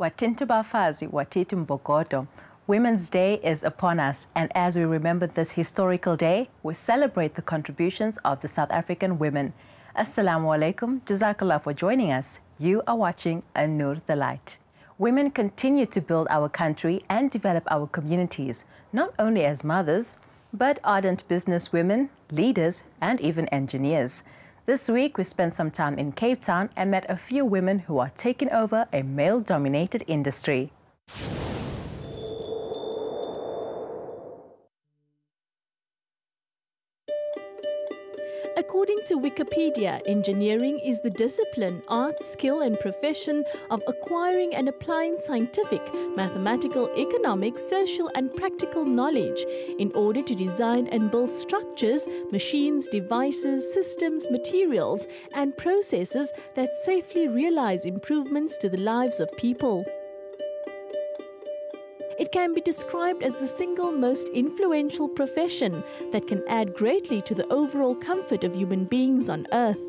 Watintu bafazi, watitu mbogodo. Women's Day is upon us, and as we remember this historical day, we celebrate the contributions of the South African women. Assalamu alaikum, Jazakallah for joining us. You are watching An Nur the Light. Women continue to build our country and develop our communities, not only as mothers, but ardent businesswomen, leaders, and even engineers. This week, we spent some time in Cape Town and met a few women who are taking over a male-dominated industry. According to Wikipedia, engineering is the discipline, art, skill and profession of acquiring and applying scientific, mathematical, economic, social and practical knowledge in order to design and build structures, machines, devices, systems, materials and processes that safely realize improvements to the lives of people. It can be described as the single most influential profession that can add greatly to the overall comfort of human beings on earth.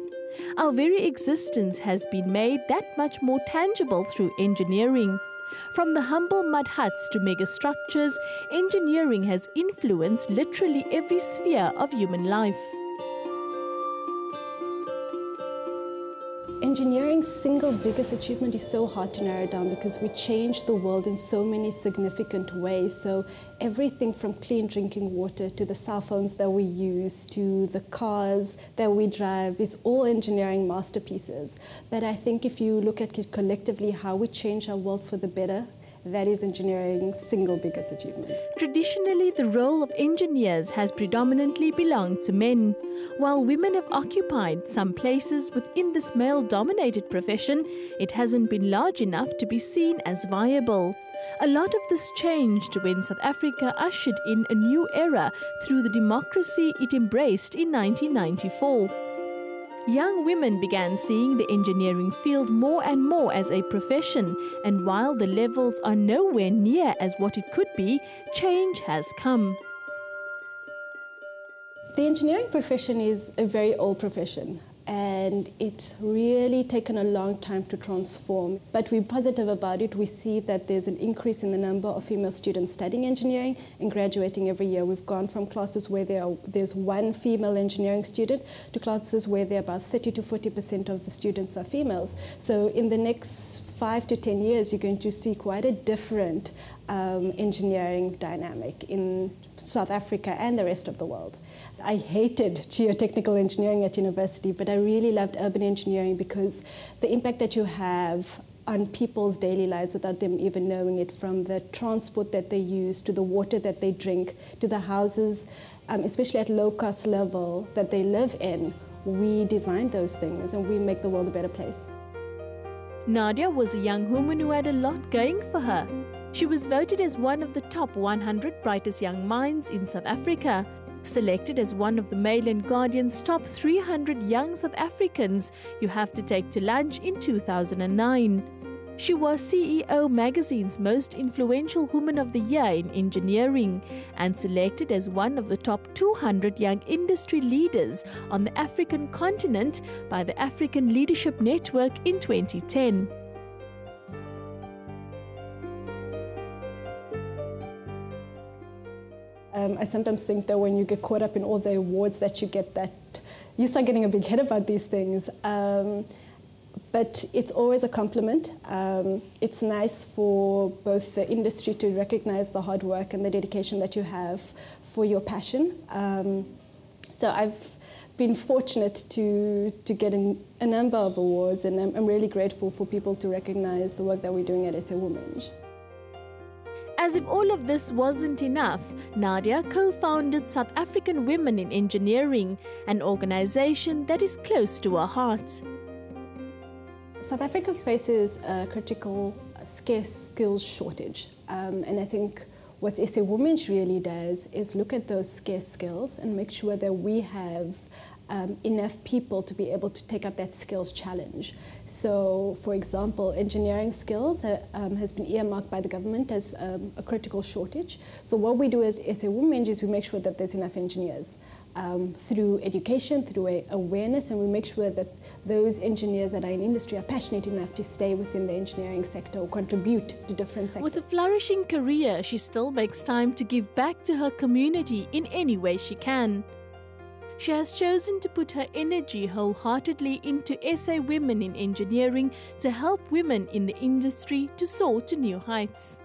Our very existence has been made that much more tangible through engineering. From the humble mud huts to mega structures, engineering has influenced literally every sphere of human life. Engineering's single biggest achievement is so hard to narrow down because we change the world in so many significant ways. So everything from clean drinking water to the cell phones that we use to the cars that we drive is all engineering masterpieces. But I think if you look at it collectively, how we change our world for the better, that is engineering's single biggest achievement. Traditionally, the role of engineers has predominantly belonged to men. While women have occupied some places within this male-dominated profession, it hasn't been large enough to be seen as viable. A lot of this changed when South Africa ushered in a new era through the democracy it embraced in 1994. Young women began seeing the engineering field more and more as a profession, and while the levels are nowhere near as what it could be, change has come. The engineering profession is a very old profession, and it's really taken a long time to transform. But we're positive about it. We see that there's an increase in the number of female students studying engineering and graduating every year. We've gone from classes where there's one female engineering student to classes where there are about 30 to 40% of the students are females. So in the next 5 to 10 years, you're going to see quite a different engineering dynamic in South Africa and the rest of the world. I hated geotechnical engineering at university, but I really loved urban engineering because the impact that you have on people's daily lives without them even knowing it, from the transport that they use, to the water that they drink, to the houses, especially at low-cost level that they live in, we design those things and we make the world a better place. Nadia was a young woman who had a lot going for her. She was voted as one of the top 100 brightest young minds in South Africa, selected as one of the Mail and Guardian's top 300 young South Africans you have to take to lunch in 2009. She was CEO Magazine's most influential woman of the year in engineering and selected as one of the top 200 young industry leaders on the African continent by the African Leadership Network in 2010. I sometimes think that when you get caught up in all the awards that you get, that you start getting a big head about these things. But it's always a compliment. It's nice for both the industry to recognize the hard work and the dedication that you have for your passion. So I've been fortunate to get a number of awards, and I'm really grateful for people to recognize the work that we're doing at SA Women. As if all of this wasn't enough, Nadia co-founded South African Women in Engineering, an organization that is close to her heart. South Africa faces a critical, scarce skills shortage. And I think what SA Women really does is look at those scarce skills and make sure that we have enough people to be able to take up that skills challenge. So, for example, engineering skills has been earmarked by the government as a critical shortage. So what we do as SA Women is we make sure that there's enough engineers. through education, through awareness, and we make sure that those engineers that are in industry are passionate enough to stay within the engineering sector or contribute to different sectors. With a flourishing career, she still makes time to give back to her community in any way she can. She has chosen to put her energy wholeheartedly into SA Women in Engineering to help women in the industry to soar to new heights.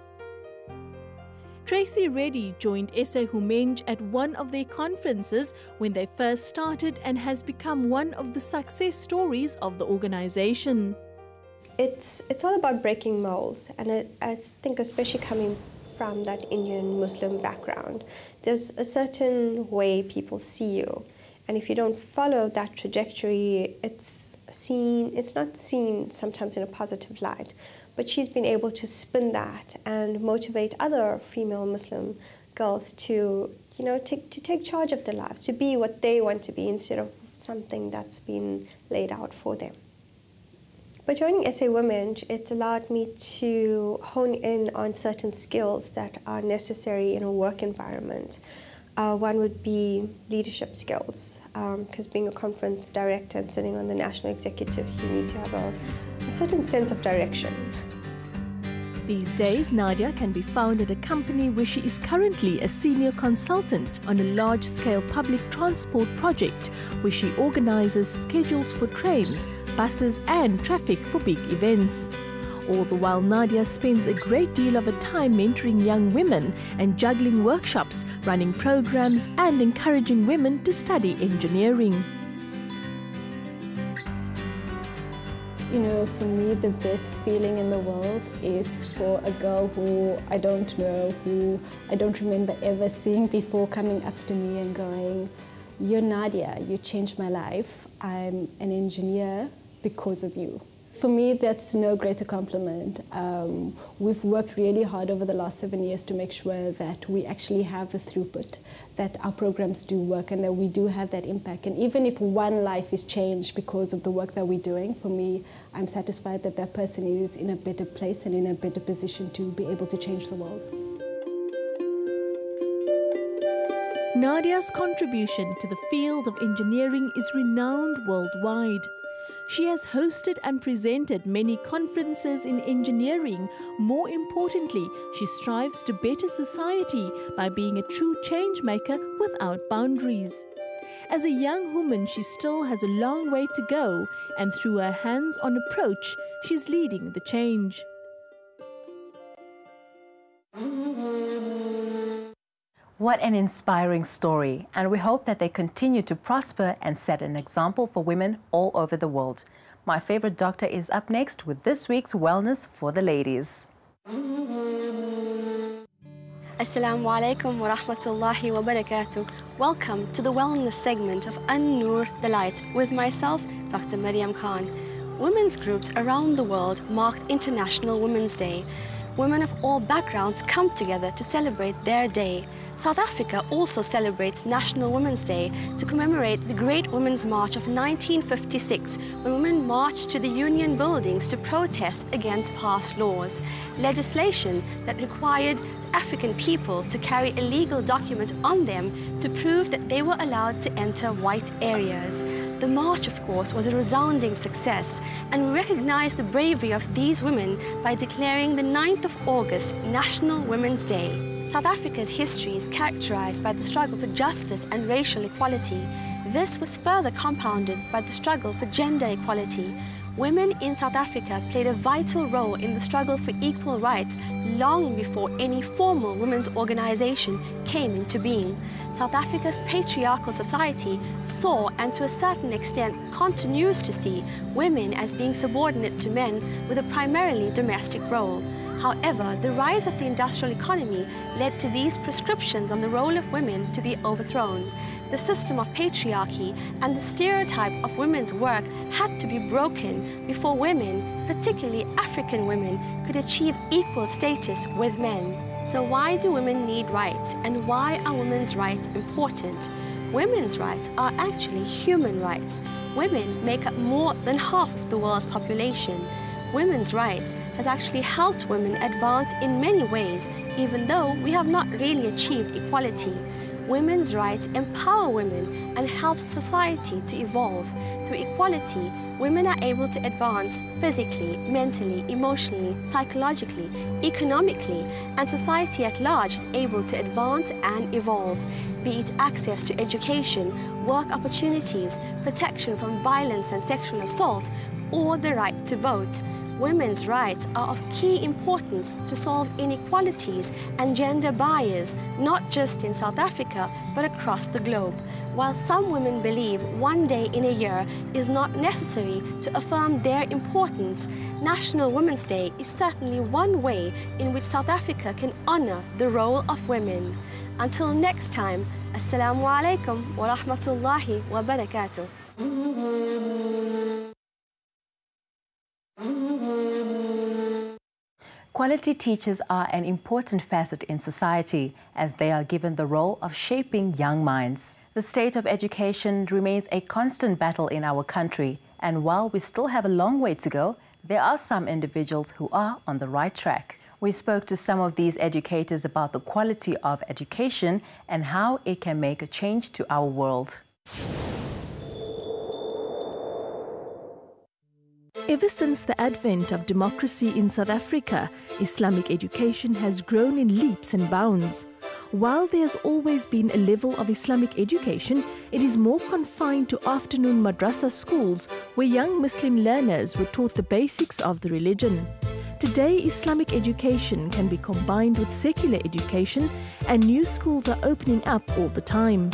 Tracy Reddy joined SA Humenj at one of their conferences when they first started and has become one of the success stories of the organization. It's all about breaking molds, and I think especially coming from that Indian Muslim background, there's a certain way people see you, and if you don't follow that trajectory, it's not seen sometimes in a positive light. But she's been able to spin that and motivate other female Muslim girls to, take charge of their lives, to be what they want to be instead of something that's been laid out for them. By joining SA Women, it allowed me to hone in on certain skills that are necessary in a work environment. One would be leadership skills, because being a conference director and sitting on the national executive, you need to have a certain sense of direction. These days, Nadia can be found at a company where she is currently a senior consultant on a large-scale public transport project where she organizes schedules for trains, buses and traffic for big events. All the while, Nadia spends a great deal of her time mentoring young women and juggling workshops, running programs and encouraging women to study engineering. For me, the best feeling in the world is for a girl who I don't know, who I don't remember ever seeing before, coming up to me and going, "You're Nadia, you changed my life. I'm an engineer because of you." For me, that's no greater compliment. We've worked really hard over the last 7 years to make sure that we actually have the throughput, that our programs do work and that we do have that impact. And even if one life is changed because of the work that we're doing, for me, I'm satisfied that that person is in a better place and in a better position to be able to change the world. Nadia's contribution to the field of engineering is renowned worldwide. She has hosted and presented many conferences in engineering. More importantly, she strives to better society by being a true change maker without boundaries. As a young woman, she still has a long way to go, and through her hands-on approach, she's leading the change. What an inspiring story, and we hope that they continue to prosper and set an example for women all over the world. My favorite doctor is up next with this week's Wellness for the Ladies. Assalamu alaikum wa rahmatullahi wa barakatuh. Welcome to the wellness segment of An Nur the Light with myself, Dr. Maryam Khan. Women's groups around the world marked International Women's Day. Women of all backgrounds come together to celebrate their day. South Africa also celebrates National Women's Day to commemorate the Great Women's March of 1956, when women marched to the union buildings to protest against past laws, legislation that required African people to carry a legal document on them to prove that they were allowed to enter white areas. The march, of course, was a resounding success, and we recognize the bravery of these women by declaring the 9th of August National Women's Day. South Africa's history is characterized by the struggle for justice and racial equality. This was further compounded by the struggle for gender equality. Women in South Africa played a vital role in the struggle for equal rights long before any formal women's organization came into being. South Africa's patriarchal society saw, and to a certain extent continues to see, women as being subordinate to men with a primarily domestic role. However, the rise of the industrial economy led to these prescriptions on the role of women to be overthrown. The system of patriarchy and the stereotype of women's work had to be broken before women, particularly African women, could achieve equal status with men. So why do women need rights, and why are women's rights important? Women's rights are actually human rights. Women make up more than half of the world's population. Women's rights has actually helped women advance in many ways, even though we have not really achieved equality. Women's rights empower women and help society to evolve. Through equality, women are able to advance physically, mentally, emotionally, psychologically, economically, and society at large is able to advance and evolve, be it access to education, work opportunities, protection from violence and sexual assault, or the right to vote. Women's rights are of key importance to solve inequalities and gender bias, not just in South Africa, but across the globe. While some women believe one day in a year is not necessary to affirm their importance, National Women's Day is certainly one way in which South Africa can honor the role of women. Until next time, Assalamu alaikum wa rahmatullahi wa barakatuh. Quality teachers are an important facet in society as they are given the role of shaping young minds. The state of education remains a constant battle in our country, and while we still have a long way to go, there are some individuals who are on the right track. We spoke to some of these educators about the quality of education and how it can make a change to our world. Ever since the advent of democracy in South Africa, Islamic education has grown in leaps and bounds. While there has always been a level of Islamic education, it is more confined to afternoon madrasa schools where young Muslim learners were taught the basics of the religion. Today, Islamic education can be combined with secular education, and new schools are opening up all the time.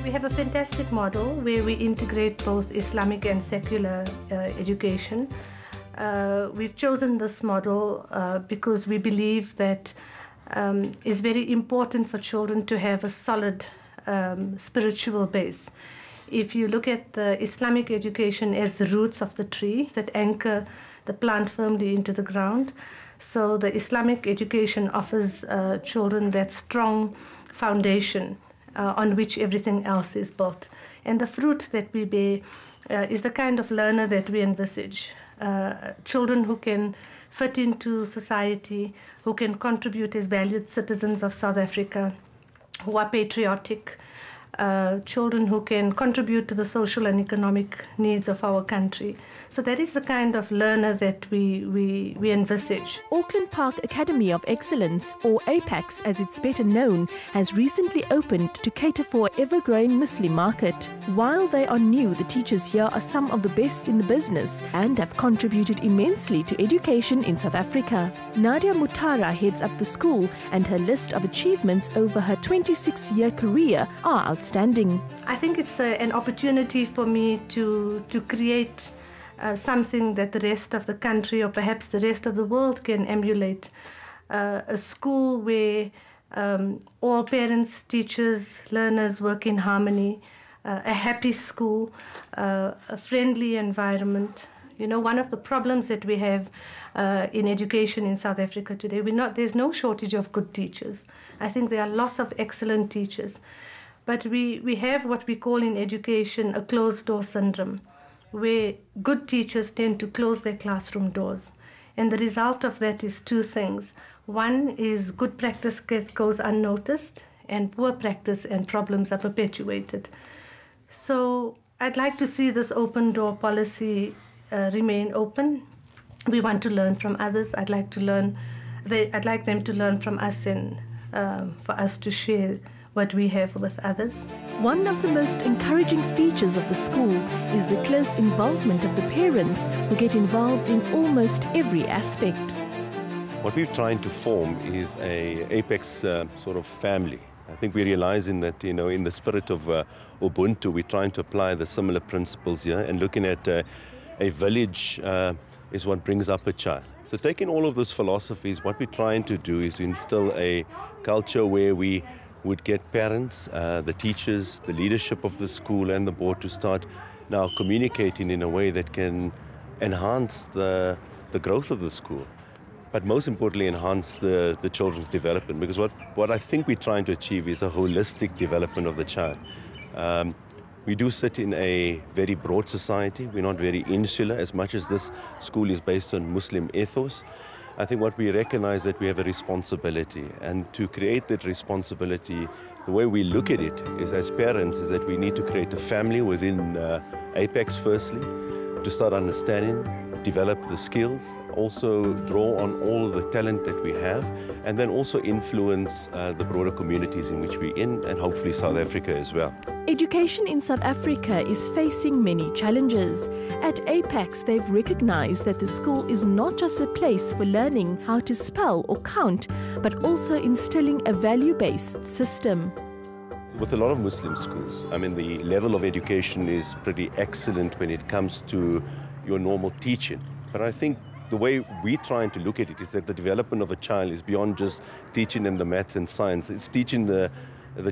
We have a fantastic model where we integrate both Islamic and secular education. We've chosen this model because we believe that it's very important for children to have a solid spiritual base. If you look at the Islamic education as the roots of the tree that anchor the plant firmly into the ground, so the Islamic education offers children that strong foundation on which everything else is built. And the fruit that we bear is the kind of learner that we envisage. Children who can fit into society, who can contribute as valued citizens of South Africa, who are patriotic, children who can contribute to the social and economic needs of our country. So that is the kind of learner that we envisage. Auckland Park Academy of Excellence, or APAX as it's better known, has recently opened to cater for an ever-growing Muslim market. While they are new, the teachers here are some of the best in the business and have contributed immensely to education in South Africa. Nadia Mutara heads up the school, and her list of achievements over her 26-year career are outstanding. I think it's an opportunity for me to create something that the rest of the country or perhaps the rest of the world can emulate. A school where all parents, teachers, learners work in harmony, a happy school, a friendly environment. You know, one of the problems that we have in education in South Africa today, there's no shortage of good teachers. I think there are lots of excellent teachers. But we have what we call in education a closed-door syndrome, where good teachers tend to close their classroom doors. And the result of that is two things. One is good practice goes unnoticed, and poor practice and problems are perpetuated. So I'd like to see this open-door policy remain open. We want to learn from others. I'd like them to learn from us and for us to share what we have with others. One of the most encouraging features of the school is the close involvement of the parents, who get involved in almost every aspect. What we're trying to form is a Apex sort of family. I think we're realizing that, you know, in the spirit of Ubuntu, we're trying to apply the similar principles here, and looking at a village is what brings up a child. So taking all of those philosophies, what we're trying to do is to instill a culture where we would get parents, the teachers, the leadership of the school and the board to start now communicating in a way that can enhance the growth of the school, but most importantly enhance the children's development, because what I think we're trying to achieve is a holistic development of the child. We do sit in a very broad society. We're not very insular, as much as this school is based on Muslim ethos. I think what we recognize that we have a responsibility, and to create that responsibility, The way we look at it is, as parents, is that we need to create a family within Apex firstly, to start understanding, develop the skills, also draw on all of the talent that we have, and then also influence the broader communities in which we're in, and hopefully South Africa as well. Education in South Africa is facing many challenges. At Apex, they've recognized that the school is not just a place for learning how to spell or count, but also instilling a value-based system. With a lot of Muslim schools, I mean, the level of education is pretty excellent when it comes to your normal teaching. But I think the way we're trying to look at it is that the development of a child is beyond just teaching them the maths and science. It's teaching the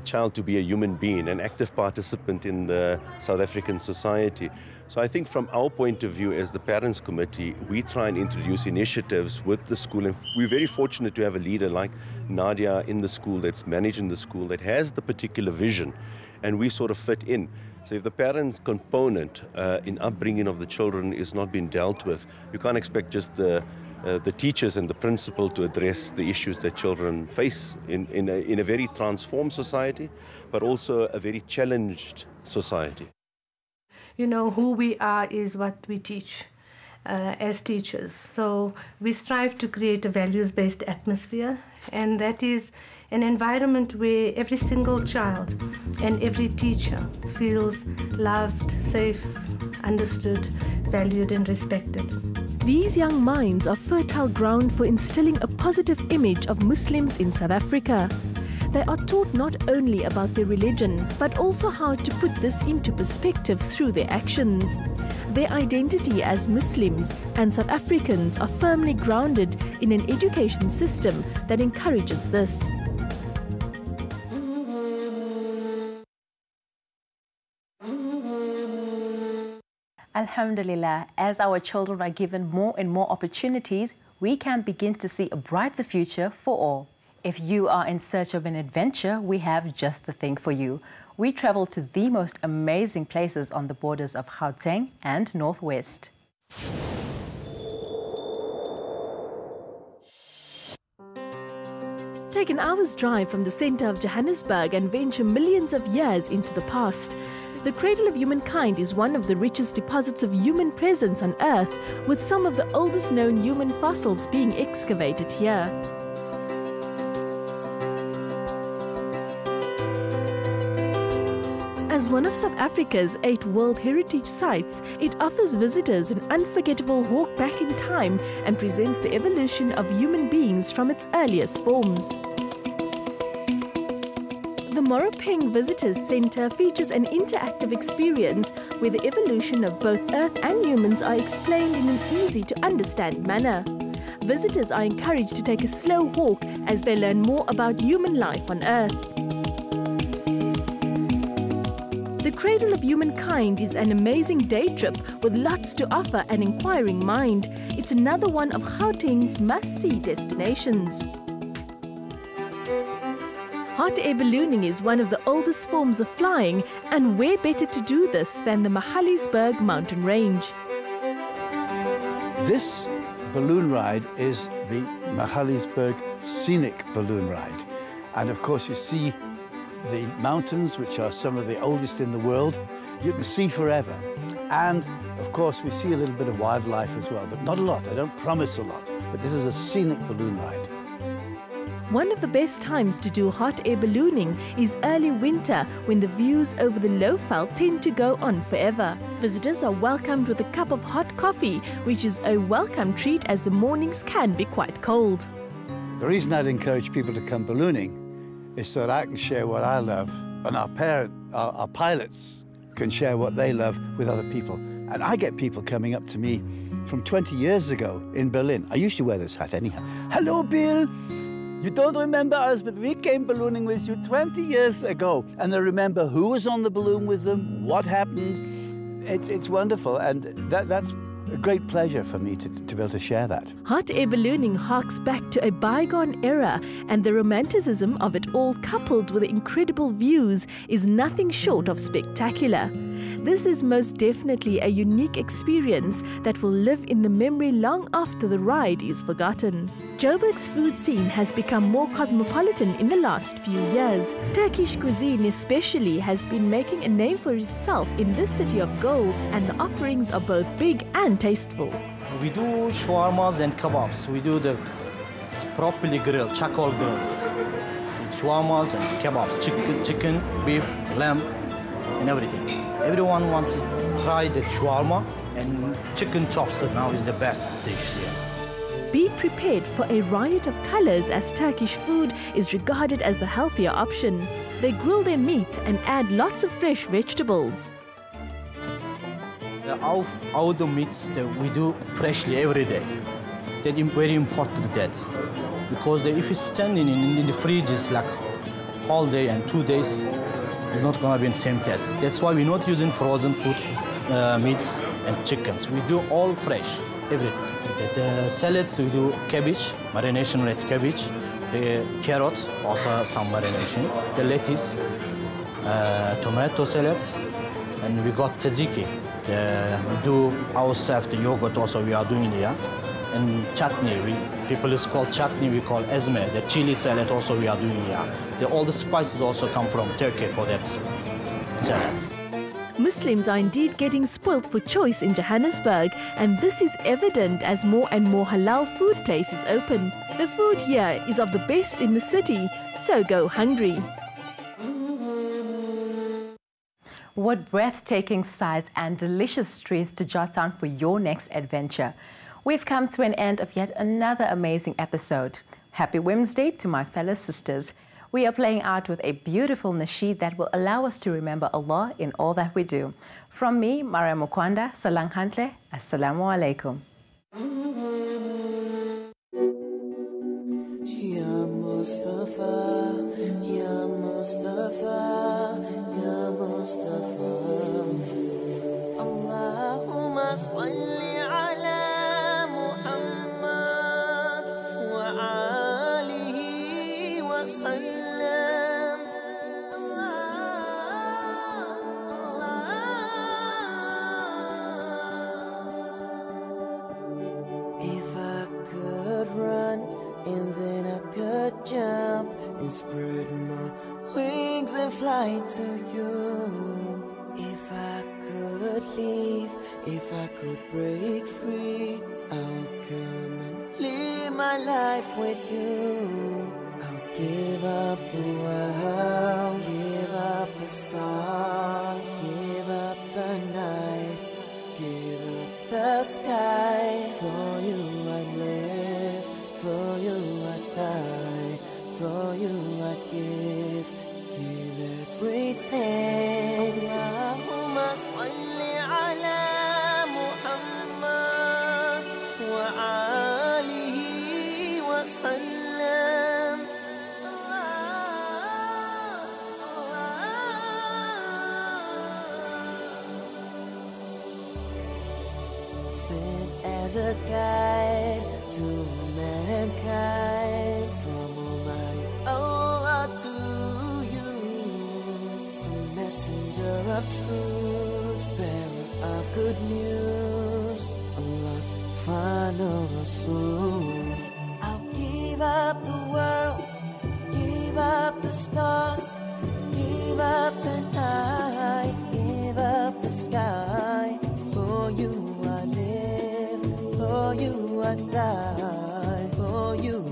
child to be a human being, an active participant in the South African society. So I think from our point of view as the Parents Committee, we try and introduce initiatives with the school. And we're very fortunate to have a leader like Nadia in the school that's managing the school, that has the particular vision, and we sort of fit in. So if the parent component in upbringing of the children is not being dealt with, you can't expect just the teachers and the principal to address the issues that children face in a very transformed society, but also a very challenged society. You know, who we are is what we teach as teachers. So we strive to create a values-based atmosphere, and that is an environment where every single child and every teacher feels loved, safe, understood, valued and respected. These young minds are fertile ground for instilling a positive image of Muslims in South Africa. They are taught not only about their religion, but also how to put this into perspective through their actions. Their identity as Muslims and South Africans are firmly grounded in an education system that encourages this. Alhamdulillah, as our children are given more and more opportunities, we can begin to see a brighter future for all. If you are in search of an adventure, we have just the thing for you. We travel to the most amazing places on the borders of Gauteng and Northwest. Take an hour's drive from the center of Johannesburg and venture millions of years into the past. The cradle of humankind is one of the richest deposits of human presence on Earth, with some of the oldest known human fossils being excavated here. As one of South Africa's 8 World Heritage Sites, it offers visitors an unforgettable walk back in time and presents the evolution of human beings from its earliest forms. The Moropeng Visitors Centre features an interactive experience where the evolution of both Earth and humans are explained in an easy-to-understand manner. Visitors are encouraged to take a slow walk as they learn more about human life on Earth. The Cradle of Humankind is an amazing day trip with lots to offer an inquiring mind. It's another one of Gauteng's must-see destinations. Hot air ballooning is one of the oldest forms of flying, and where better to do this than the Johannesburg mountain range. This balloon ride is the Johannesburg Scenic Balloon Ride. And of course you see the mountains, which are some of the oldest in the world. You can see forever. And of course we see a little bit of wildlife as well, but not a lot. I don't promise a lot, but this is a scenic balloon ride. One of the best times to do hot air ballooning is early winter, when the views over the Lowveld tend to go on forever. Visitors are welcomed with a cup of hot coffee, which is a welcome treat as the mornings can be quite cold. The reason I'd encourage people to come ballooning is so that I can share what I love, and our pilots can share what they love with other people. And I get people coming up to me from 20 years ago in Berlin. I used to wear this hat anyhow. Hello, Bill. You don't remember us, but we came ballooning with you 20 years ago. And they remember who was on the balloon with them, what happened. It's wonderful, and that's a great pleasure for me to be able to share that. Hot air ballooning harks back to a bygone era, and the romanticism of it all, coupled with the incredible views, is nothing short of spectacular. This is most definitely a unique experience that will live in the memory long after the ride is forgotten. Joburg's food scene has become more cosmopolitan in the last few years. Turkish cuisine especially has been making a name for itself in this city of gold, and the offerings are both big and tasteful. We do shawarmas and kebabs. We do the properly grilled, charcoal grills. Shawarmas and kebabs, chicken, beef, lamb, and everything. Everyone wants to try the shawarma, and chicken chops that now is the best dish here. Be prepared for a riot of colors, as Turkish food is regarded as the healthier option. They grill their meat and add lots of fresh vegetables. All the meats that we do freshly every day. That's very important, that. Because if it's standing in the fridge, it's like whole day and 2 days, it's not going to be the same taste. That's why we're not using frozen food, meats and chickens. We do all fresh, everything. The salads, we do cabbage, marination red cabbage. The carrot, also some marination. The lettuce, tomato salads. And we got tzatziki. We do ourselves the yogurt also we are doing here. And chutney, people is called chutney, we call ezme. The chili salad also we are doing here. All the spices also come from Turkey for that salads. Muslims are indeed getting spoilt for choice in Johannesburg, and this is evident as more and more halal food places open. The food here is of the best in the city, so go hungry. What breathtaking sights and delicious streets to jot down for your next adventure. We've come to an end of yet another amazing episode. Happy Women's Day to my fellow sisters. We are playing out with a beautiful nasheed that will allow us to remember Allah in all that we do. From me, Mariam Mukwanda, Salang Hantle, Assalamu alaikum. Ya Mustafa, Ya Mustafa, Ya Mustafa. Allahumma salli ala Muhammad wa alihi wa sallam. If I could run and then I could jump and spread my wings and fly to you. If I could leave, if I could break free, I'll come and live my life with you. I'll give up the world, give up the stars, give up the night, give up the sky. For you I'd live, for you I'd die, for you I'd give everything. Allahumma salli ala Muhammad wa alihi wa sallam. Sent as a guide to mankind, from Almighty Allah to you, the messenger of truth, bearer of good news, Allah's final Rasul. I'll give up the world, give up the stars, give up the night, give up the sky. For you I live, for you I die, for you